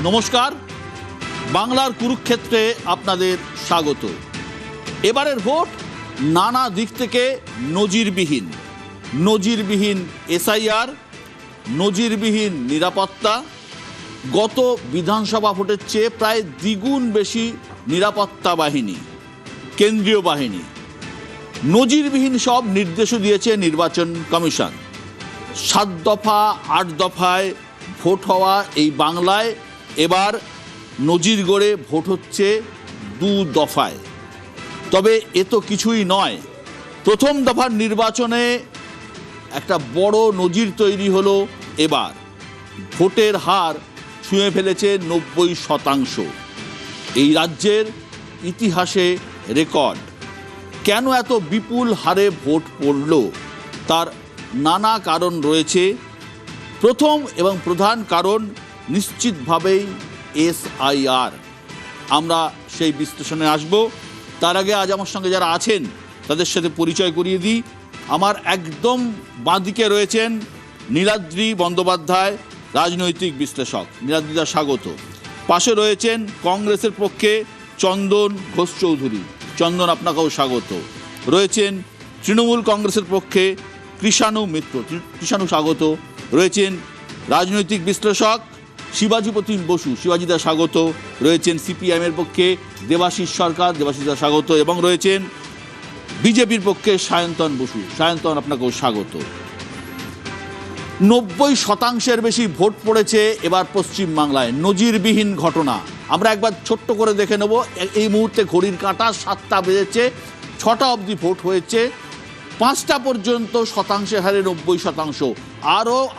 নমস্কার, বাংলার কুরুক্ষেত্রে আপনাদের স্বাগত। এবারের ভোট নানা দিক থেকে নজিরবিহীন এসআইআর, নজিরবিহীন নিরাপত্তা, গত বিধানসভা ভোটের চেয়ে প্রায় দ্বিগুণ বেশি নিরাপত্তা বাহিনী, কেন্দ্রীয় বাহিনী, নজিরবিহীন সব নির্দেশও দিয়েছে নির্বাচন কমিশন। 7 দফা 8 দফায় ভোট হওয়া এই বাংলায় এবার নজির গড়ে ভোট হচ্ছে 2 দফায়। তবে এ তো কিছুই নয়। প্রথম দফার নির্বাচনে একটা বড় নজির তৈরি হলো। এবার ভোটের হার ছুঁয়ে ফেলেছে 90%। এই রাজ্যের ইতিহাসে রেকর্ড। কেন এত বিপুল হারে ভোট পড়ল তার নানা কারণ রয়েছে। প্রথম এবং প্রধান কারণ নিশ্চিতভাবেই এসআইআর। আমরা সেই বিশ্লেষণে আসব। তার আগে আজ আমার সঙ্গে যারা আছেন তাদের সাথে পরিচয় করিয়ে দিই। আমার একদম বাঁদিকে রয়েছেন নীলাদ্রি বন্দ্যোপাধ্যায়, রাজনৈতিক বিশ্লেষক। নীলাদ্রিদা, স্বাগত। পাশে রয়েছেন কংগ্রেসের পক্ষে চন্দন ঘোষ চৌধুরী। চন্দন, আপনাকেও স্বাগত। রয়েছেন তৃণমূল কংগ্রেসের পক্ষে কৃষাণু মিত্র। কৃষাণু, স্বাগত। রয়েছেন রাজনৈতিক বিশ্লেষক শিবাজি প্রতিম বসু। শিবাজিদা, স্বাগত। রয়েছেন সিপিআইএমের পক্ষে দেবাশিস সরকার। দেবাশিসদা, স্বাগত। এবং রয়েছেন বিজেপির পক্ষে সায়ন্তন বসু। সায়ন্তন, আপনাকেও স্বাগত। 90% বেশি ভোট পড়েছে এবার পশ্চিমবাংলায়। নজিরবিহীন ঘটনা। আমরা একবার ছোট্ট করে দেখে নেব। এই মুহূর্তে ঘড়ির কাঁটা 7টা বেজেছে। 6টা অবধি ভোট হয়েছে। 5টা পর্যন্ত শতাংশের হারে 90%।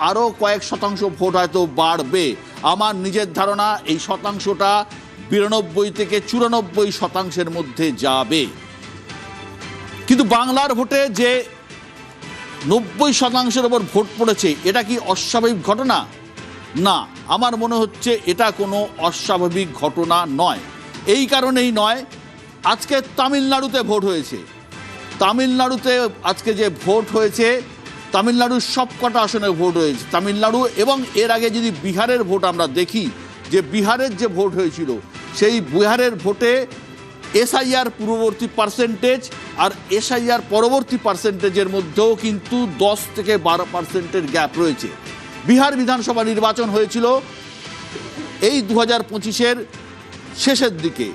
আরও কয়েক শতাংশ ভোট হয়তো বাড়বে। আমার নিজের ধারণা এই শতাংশটা 92 থেকে 94% মধ্যে যাবে। কিন্তু বাংলার ভোটে যে 90%-এর ওপর ভোট পড়েছে, এটা কি অস্বাভাবিক ঘটনা? না, আমার মনে হচ্ছে এটা কোনো অস্বাভাবিক ঘটনা নয়। এই কারণেই নয়, আজকে তামিলনাড়ুতে ভোট হয়েছে। তামিলনাড়ুতে আজকে যে ভোট হয়েছে, তামিলনাড়ুর সবকটা আসনে ভোট হয়েছে। তামিলনাড়ু এবং এর আগে যদি বিহারের ভোট আমরা দেখি, যে বিহারের যে ভোট হয়েছিল, সেই বিহারের ভোটে এসআইআর পূর্ববর্তী পার্সেন্টেজ আর এসআইআর পরবর্তী পার্সেন্টেজের মধ্যেও কিন্তু 10 থেকে 12%-এর গ্যাপ রয়েছে। বিহার বিধানসভা নির্বাচন হয়েছিল এই 2025-এর শেষের দিকে।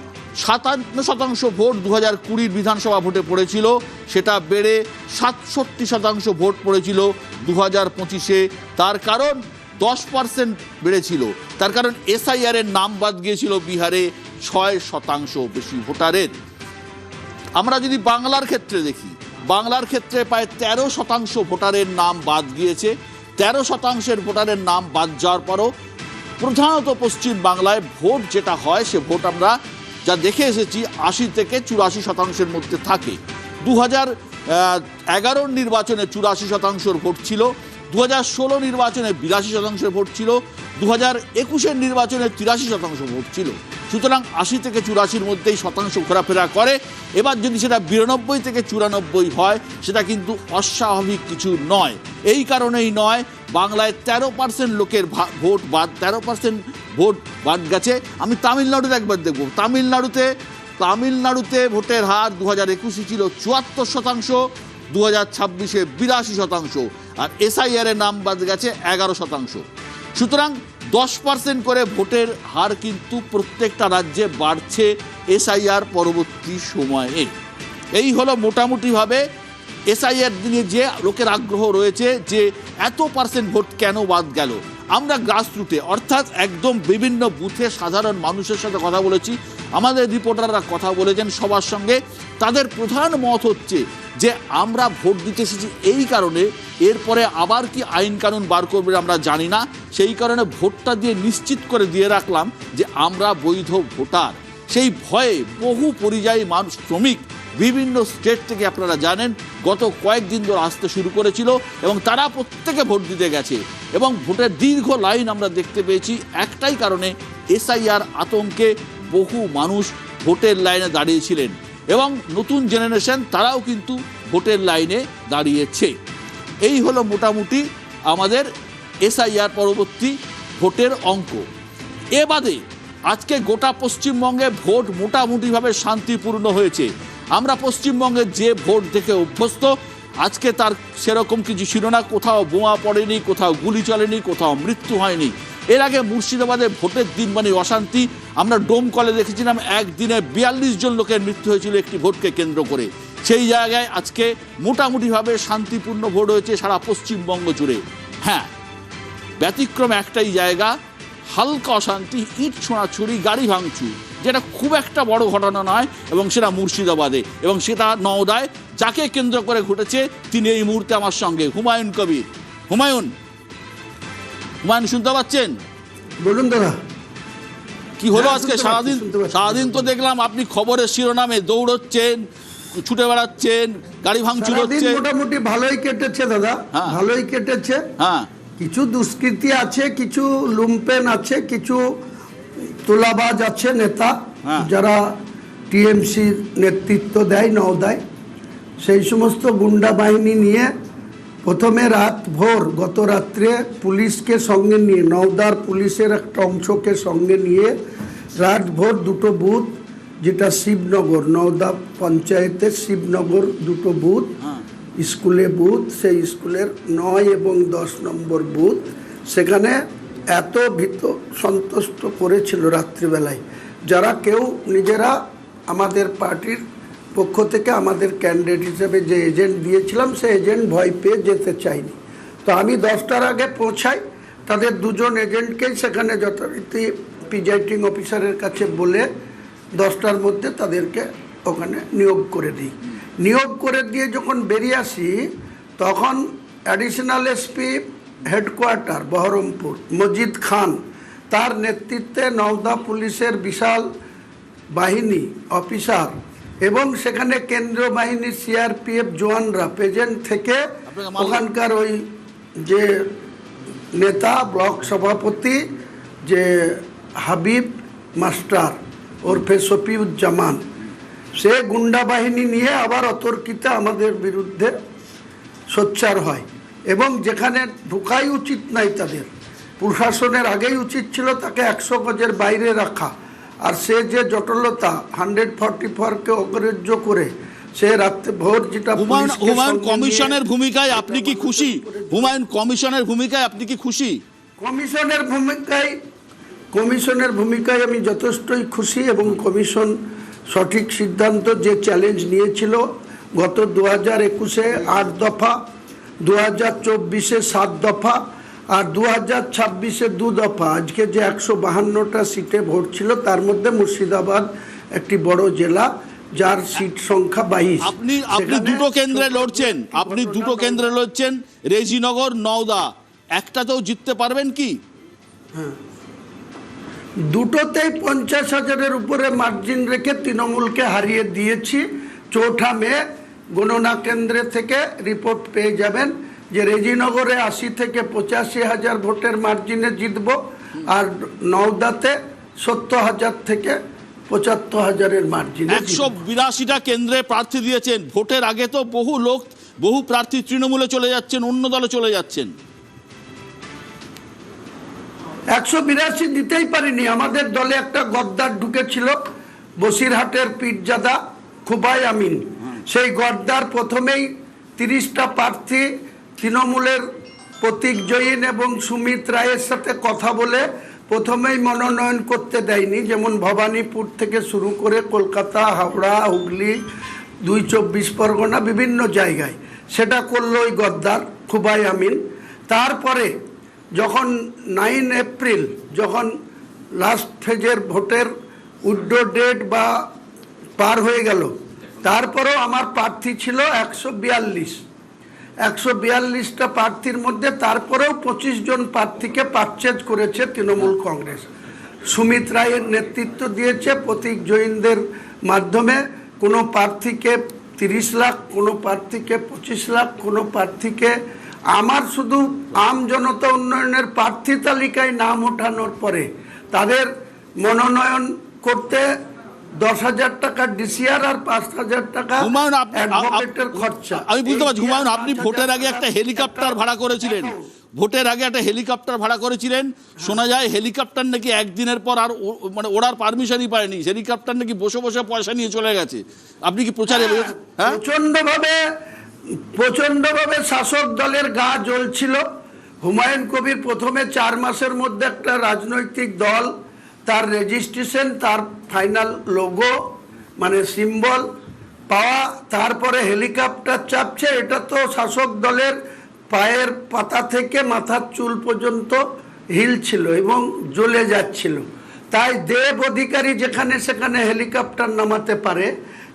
57% ভোট 2020 বিধানসভা ভোটে পড়েছিল, সেটা বেড়ে 67% ভোট পড়েছিল 2025-এ। তার কারণ 10% বেড়েছিল। তার কারণ এসআইআর-এর নাম বাদ গিয়েছিল বিহারে 6% বেশি ভোটারের। আমরা যদি বাংলার ক্ষেত্রে দেখি, বাংলার ক্ষেত্রে প্রায় 13% ভোটারের নাম বাদ গিয়েছে। 13% ভোটারের নাম বাদ যাওয়ার পরও প্রধানত পশ্চিম বাংলায় ভোট যেটা হয়, সে ভোট আমরা যা দেখে এসেছি 80 থেকে 84%-এর মধ্যে থাকে। 2011 নির্বাচনে 84% ভোট ছিল, 2016 নির্বাচনে 82% ভোট ছিল, 2021 নির্বাচনে 83% ভোট ছিল। সুতরাং 80 থেকে 84-র মধ্যেই শতাংশ ঘোরাফেরা করে। এবার যদি সেটা 92 থেকে 94 হয়, সেটা কিন্তু অস্বাভাবিক কিছু নয়। এই কারণেই নয়, বাংলায় 13% লোকের ভোট বাদ, 13% ভোট বাদ গেছে। আমি তামিলনাড়ুতে একবার দেখব। তামিলনাড়ুতে ভোটের হার 2021 ছিল 74%, 2026-এ 82%, আর এসআইআর-এর নাম বাদ গেছে 11%। সুতরাং 10% করে ভোটের হার কিন্তু প্রত্যেকটা রাজ্যে বাড়ছে এসআইআর পরবর্তী সময়ে। এই হলো মোটামুটিভাবে এসআইআর নিয়ে যে লোকের আগ্রহ রয়েছে, যে এত % ভোট কেন বাদ গেল। আমরা গ্রাসরুটে, অর্থাৎ একদম বিভিন্ন বুথে সাধারণ মানুষের সাথে কথা বলেছি। আমাদের রিপোর্টাররা কথা বলেছেন সবার সঙ্গে। তাদের প্রধান মত হচ্ছে যে আমরা ভোট দিতে এসেছি এই কারণে, এরপরে আবার কি আইন কানুন বার করবে আমরা জানি না। সেই কারণে ভোটটা দিয়ে নিশ্চিত করে দিয়ে রাখলাম যে আমরা বৈধ ভোটার। সেই ভয়ে বহু পরিযায়ী মানুষ, শ্রমিক বিভিন্ন স্টেট থেকে, আপনারা জানেন, গত কয়েকদিন ধরে আসতে শুরু করেছিল এবং তারা প্রত্যেকে ভোট দিতে গেছে এবং ভোটের দীর্ঘ লাইন আমরা দেখতে পেয়েছি। একটাই কারণে, এসআইআর আতঙ্কে বহু মানুষ ভোটের লাইনে দাঁড়িয়েছিলেন এবং নতুন জেনারেশন তারাও কিন্তু ভোটের লাইনে দাঁড়িয়েছে। এই হলো মোটামুটি আমাদের এসআইআর পরবর্তী ভোটের অঙ্ক। এ বাদে আজকে গোটা পশ্চিমবঙ্গে ভোট মোটামুটিভাবে শান্তিপূর্ণ হয়েছে। আমরা পশ্চিমবঙ্গের যে ভোট দেখে অভ্যস্ত, আজকে তার সেরকম কিছু ছিল না। কোথাও বোমা পড়েনি, কোথাও গুলি চলেনি, কোথাও মৃত্যু হয়নি। এর আগে মুর্শিদাবাদে ভোটের দিন মানে অশান্তি। আমরা ডোমকলে দেখেছিলাম একদিনে 42 জন লোকের মৃত্যু হয়েছিল একটি ভোটকে কেন্দ্র করে। সেই জায়গায় আজকে মোটামুটিভাবে শান্তিপূর্ণ ভোট হয়েছে সারা পশ্চিমবঙ্গ জুড়ে। হ্যাঁ, ব্যতিক্রম একটাই জায়গা, হালকা অশান্তি, ইট ছোঁড়াছুড়ি, গাড়ি ভাঙচুর, যেটা খুব একটা বড় ঘটনা নয়, এবং সেটা মুর্শিদাবাদে, এবং সেটা নওদায়। যাকে কেন্দ্র করে ঘটেছে তিনি এই মুহূর্তে আমার সঙ্গে, হুমায়ুন কবির। হুমায়ুন শুনতে পাচ্ছেন? বলুন দাদা, কি হলো আজকে সারাদিন? তো দেখলাম আপনি খবরের শিরোনামে দৌড়চ্ছেন, ছুটে বেড়াচ্ছেন, গাড়ি ভাঙচুর হচ্ছে। মোটামুটি ভালোই কেটেছে দাদা, ভালোই কেটেছে। হ্যাঁ, কিছু দুষ্কৃতী আছে, কিছু লুম্পেন আছে, কিছু তোলাবাজ আছে নেতা, যারা টিএমসির নেতৃত্ব দেয় নওদায়। সেই সমস্ত গুন্ডা বাহিনী নিয়ে প্রথমে রাত ভোর, গত রাত্রে পুলিশকে সঙ্গে নিয়ে, নওদার পুলিশের একটা অংশকে সঙ্গে নিয়ে রাত ভোর দুটো বুথ, যেটা শিবনগর, নওদা পঞ্চায়েতের শিবনগর দুটো বুথ, স্কুলে বুথ, সেই স্কুলের 9 এবং 10 নম্বর বুথ, সেখানে এত ভীত সন্তুষ্ট করেছিল রাত্রিবেলায়, যারা কেউ নিজেরা আমাদের পার্টির পক্ষ থেকে আমাদের ক্যান্ডিডেট হিসেবে যে এজেন্ট দিয়েছিলাম, সে এজেন্ট ভয় পেয়ে যেতে চায়নি। তো আমি 10টার আগে পৌঁছাই, তাদের 2 জন এজেন্টকেই সেখানে যথারীতি প্রিজাইডিং অফিসারের কাছে বলে 10টার মধ্যে তাদেরকে ওখানে নিয়োগ করে দিই। নিয়োগ করে দিয়ে যখন বেরিয়ে আসি, তখন additional SP headquarter Baharampur Majid Khan, তার নেতৃত্বে নওদা পুলিশের বিশাল বাহিনী অফিসার এবং সেখানে কেন্দ্রীয় বাহিনীর সিআরপিএফ জওয়ানরা প্রেজেন্ট থেকে ওখানকার ওই যে নেতা ব্লক সভাপতি যে হাবিব মাস্টার ওরফে শফিউজ্জামান, সে গুন্ডা বাহিনী নিয়ে আবার অতর্কিতে আমাদের বিরুদ্ধে সোচ্চার হয়, এবং যেখানে ঢুকাই উচিত নাই তাদের, প্রশাসনের আগেই উচিত ছিল তাকে 100 গজের বাইরে রাখা। আর সে যে জটিলতা 144কে অগ্রাহ্য করে সে রাত্রে ভোর, যেটা হুমায়ুন কমিশনের ভূমিকায় আপনি কি খুশি? হুমায়ুন কমিশনের ভূমিকায় আপনি কি খুশি? কমিশনের ভূমিকায় আমি যথেষ্টই খুশি, এবং কমিশন সঠিক সিদ্ধান্ত, যে চ্যালেঞ্জ নিয়েছিল গত 2021-এ 8 দফা, 2024-এ 7 দফা, আর 2026-এ 2 দফা, আজকে যে 152টা সিটে ভোট ছিল, তার মধ্যে মুর্শিদাবাদ একটি বড় জেলা, যার সিট সংখ্যা 22। আপনি দুটো কেন্দ্রে লড়ছেন, রেজিনগর, নওদা, একটাতেও জিততে পারবেন কি? হ্যাঁ, দুটোতেই 50,000-এর উপরে মার্জিন রেখে তৃণমূলকে হারিয়ে দিয়েছি। 4 মে গণনা কেন্দ্রে থেকে রিপোর্ট পেয়ে যাবেন যে রেজিনগরে 80 থেকে 85,000 ভোটের মার্জিনে জিতব, আর নওদাতে 70,000 থেকে 75,000-এর মার্জিনে। 182টা কেন্দ্রে প্রার্থী দিয়েছেন। ভোটের আগে তো বহু প্রার্থী তৃণমূলে চলে যাচ্ছেন, অন্য দলে চলে যাচ্ছেন। 182 দিতেই পারিনি। আমাদের দলে একটা গদ্দার ঢুকেছিল, বসিরহাটের পীরজাদা খুবাই আমিন। সেই গদ্দার প্রথমেই 30টা প্রার্থী তৃণমূলের প্রতীক জৈন এবং সুমিত রায়ের সাথে কথা বলে প্রথমেই মনোনয়ন করতে দেয়নি, যেমন ভবানীপুর থেকে শুরু করে কলকাতা, হাওড়া, হুগলি, 24 পরগনা, বিভিন্ন জায়গায় সেটা করলো ওই গদ্দার খুবাই আমিন। তারপরে যখন 9 এপ্রিল, যখন লাস্ট ফেজের ভোটের উইথড্র ডেট বা পার হয়ে গেল, তারপরেও আমার প্রার্থী ছিল 142টা প্রার্থীর মধ্যে, তারপরেও 25 জন প্রার্থীকে পারচেজ করেছে তৃণমূল কংগ্রেস। সুমিত রায়ের নেতৃত্ব দিয়েছে, প্রতীক জৈনদের মাধ্যমে কোনো প্রার্থীকে 30 লাখ, কোনো প্রার্থীকে 25 লাখ, কোনো প্রার্থীকে, আমার শুধু আম জনতা উন্নয়নের প্রার্থী তালিকায় নাম ওঠানোর পরে তাদের মনোনয়ন করতে 10,000 টাকা ডিসিআর আর 5,000 টাকা অ্যাডভোকেটের খরচা। আমি বুঝতে পারছি হুমায়ুন, আপনি ভোটের আগে একটা হেলিকপ্টার ভাড়া করেছিলেন, ভোটের আগে একটা হেলিকপ্টার ভাড়া করেছিলেন, শোনা যায় হেলিকপ্টার নাকি একদিনের পর আর মানে ওড়ার পারমিশনই পায়নি, হেলিকপ্টার নাকি বসে বসে পয়সা নিয়ে চলে গেছে। আপনি কি প্রচারে হ্যাঁ? প্রচন্ডভাবে শাসক দলের গা জ্বলছিল। হুমায়ুন কবির প্রথমে 4 মাসের মধ্যে একটা রাজনৈতিক দল, তার রেজিস্ট্রেশন, তার ফাইনাল লোগো মানে সিম্বল পাওয়া, তারপরে হেলিকপ্টার চাপছে। এটা তো শাসক দলের পায়ের পাতা থেকে মাথার চুল পর্যন্ত হিল ছিল এবং জ্বলে যাচ্ছিল। তাই দেব অধিকারী যেখানে সেখানে হেলিকপ্টার নামাতে পারে,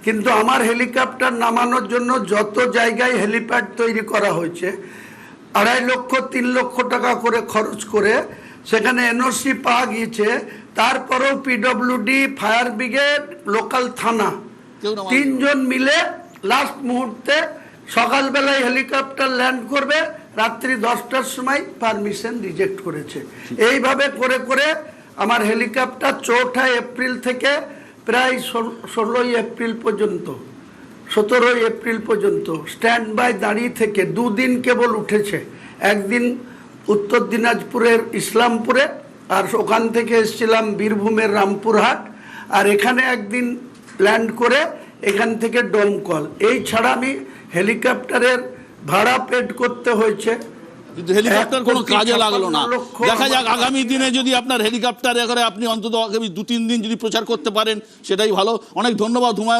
কিন্তু আমার হেলিকপ্টার নামানোর জন্য যত জায়গায় হেলিপ্যাড তৈরি করা হয়েছে 2.5 লক্ষ 3 লক্ষ টাকা করে খরচ করে সেখানে এনওসি পাওয়া গিয়েছে, তারপরেও পিডব্লিউডি, ফায়ার ব্রিগেড, লোকাল থানা 3 জন মিলে লাস্ট মুহূর্তে সকালবেলায় হেলিকপ্টার ল্যান্ড করবে, রাত্রি 10টার সময় পারমিশন রিজেক্ট করেছে। এইভাবে করে করে আমার হেলিকপ্টার 4 এপ্রিল থেকে প্রায় 16 এপ্রিল পর্যন্ত, 17 এপ্রিল পর্যন্ত স্ট্যান্ড বাই দাঁড়িয়ে থেকে 2 দিন কেবল উঠেছে। একদিন উত্তর দিনাজপুরের ইসলামপুরে, আর ওখান থেকে এসেছিলাম বীরভূমের রামপুরহাট, আর এখানে একদিন ল্যান্ড করে এখান থেকে ডোমকল। এই ছাড়া আমি হেলিকপ্টারের ভাড়া পেড করতে হয়েছে, কিন্তু হেলিকপ্টার কোনো কাজে লাগলো না। দেখা যাক আগামী দিনে যদি আপনার হেলিকপ্টারে করে আপনি অন্তত আগামী 2-3 দিন যদি প্রচার করতে পারেন সেটাই ভালো। অনেক ধন্যবাদ হুমায়ুন।